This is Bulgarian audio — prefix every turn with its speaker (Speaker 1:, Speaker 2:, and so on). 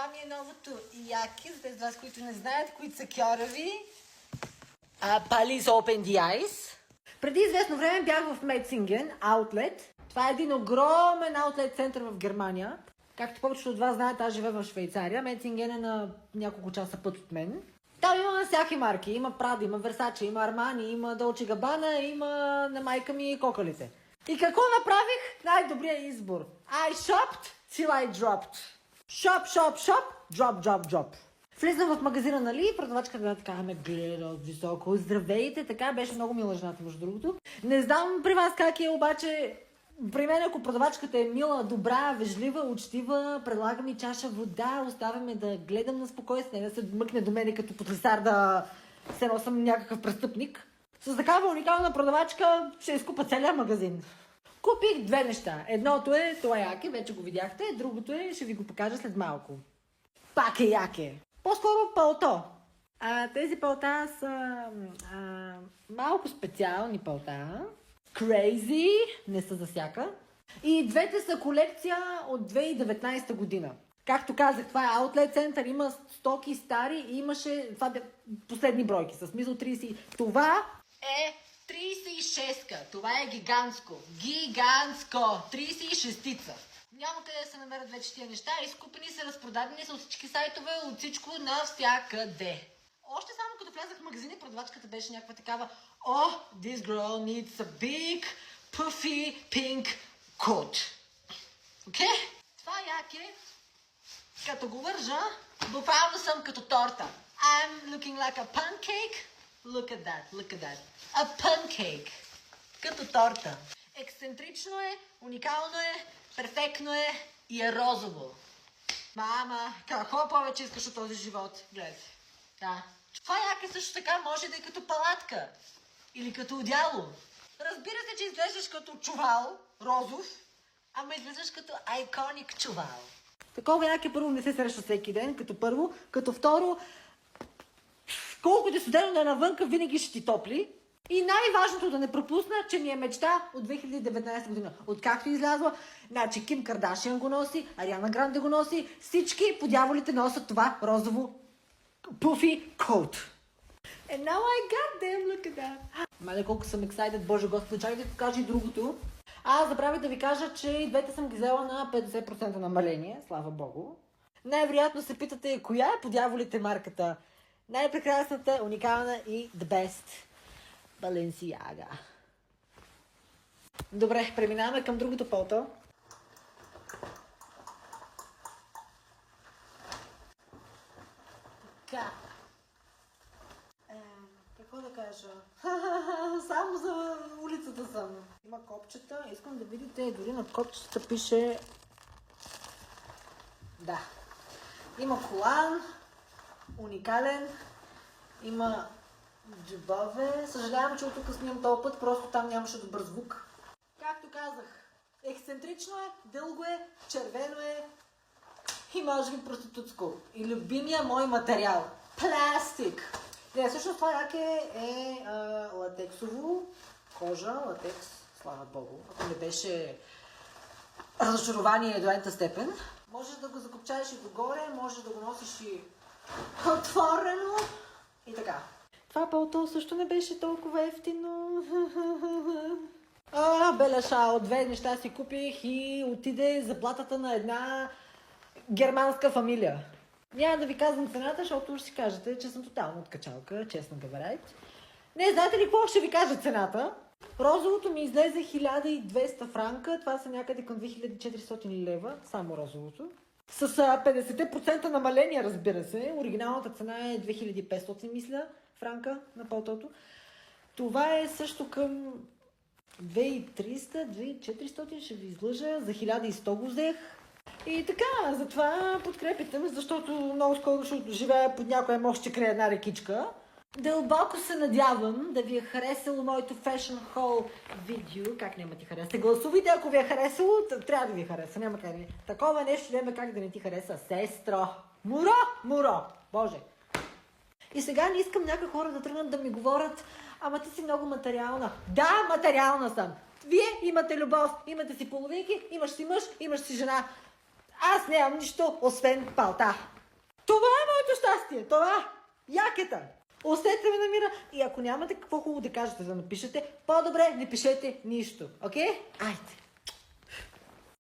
Speaker 1: Това ми е новото яки, за тези вас, които не знаят, които са кьорави. Please open the eyes. Преди известно време бях в Мецинген, аутлет. Това е един огромен аутлет център в Германия. Както повечето от вас знаят, аз живея в Швейцария. Мецинген е на няколко часа път от мен. Там има всяки марки. Има Прада, има Версаче, има Армани, има Долче Габана, има на майка ми кокалите. И какво направих? Най-добрият избор. I shopped till I dropped. Shop, shop, shop, drop, drop, drop. Влизам в магазина, нали, продавачка така ме гледа от високо. Здравейте, така беше много мила жената, между другото. Не знам при вас как е, обаче при мен, ако продавачката е мила, добра, вежлива, учтива, предлага ми чаша вода, оставя ме да гледам на спокойствие, да се мъкне до мене като потресар да се носам някакъв престъпник. С такава уникална продавачка ще изкупа целия магазин. Купих две неща. Едното е това яке, вече го видяхте, другото е, ще ви го покажа след малко. Пак е яке. По-скоро палто. Тези палта са малко специални палта. Crazy, не са за всяка. И двете са колекция от 2019 година. Както казах, това е аутлет център, има стоки стари и имаше, това последни бройки, с смисъл 30. Това е 36-ка, това е гигантско. Гигантско, 36-ца. Няма къде да се намерят вече тия неща, изкупени са, разпродадени са от всички сайтове, от всичко навсякъде. Още само като влязах в магазини, продавачката беше някаква такава: "Oh, this girl needs a big, puffy, pink coat." Окей? Това яке, като го вържа, буквално съм като торта. I'm looking like a pancake. Look at that, look at that. A pancake. Като торта. Ексцентрично е, уникално е, перфектно е и е розово. Мама, какво повече искаш от този живот? Гледай. Да. Това яке също така може да е като палатка. Или като одяло. Разбира се, че изглеждаш като чувал, розов, ама изглеждаш като айконик чувал. Такова яке първо не се среща всеки ден, като първо. Като второ, колкото е студено да е навънка, винаги ще ти топли. И най-важното да не пропусна, че ми е мечта от 2019 година. Откакто излязла, значи Ким Кардашиан го носи, Ариана Гранде го носи, всички подяволите носят това розово puffy coat. And now I got them, look at that. Мале колко съм excited, боже господи, чакай да ти покажа и другото. Забравих да ви кажа, че и двете съм ги взела на 50% намаление, слава богу. Най-вероятно се питате, коя е подяволите марката? Най-прекрасната, уникална и the best. Balenciaga. Добре, преминаваме към другото палто. Така. Какво да кажа? Само за улицата съм. Има копчета. Искам да видите, дори на копчета пише... Да. Има колан. Уникален. Има джобове. Съжалявам, че от тук снимам този път, просто там нямаше добър звук. Както казах, ексцентрично е, дълго е, червено е и може би проститутско. И любимия мой материал. Пластик. Не, всъщност това яке е латексово, кожа, латекс, слава богу. Ако не беше разочарование до ента степен. Можеш да го закопчаеш и догоре, можеш да го носиш и отворено и така. Това палто също не беше толкова ефтино. Беля шал, две неща си купих и отиде заплатата на една германска фамилия. Няма да ви казвам цената, защото ще си кажете, че съм тотално откачалка, честно говоря. Не, знаете ли какво ще ви кажа цената? Розовото ми излезе 1200 франка, това са някъде към 2400 лева, само розовото. С 50% намаление, разбира се. Оригиналната цена е 2500, мисля, франка на палтото. Това е също към 2300, 2400, ще ви излъжа, за 1100 го взех. И така, затова подкрепите ме, защото много скоро ще живея под някоя мощ, че края една рекичка. Дълбоко се надявам да ви е харесало моето Fashion Haul видео. Как няма ти хареса? Гласувайте, ако ви е харесало, трябва да ви хареса. Няма как да ви. Такова нещо няма как да не ти хареса. Сестро! Муро! Муро! Боже! И сега не искам някои хора да тръгнат да ми говорят: ама ти си много материална. Да, материална съм. Вие имате любов, имате си половинки, имаш си мъж, имаш си жена. Аз нямам нищо, освен палта. Това е моето щастие. Това. Якета. Оставете ме на мира. И ако нямате какво хубаво да кажете, да напишете, по-добре не пишете нищо. Окей? Айде.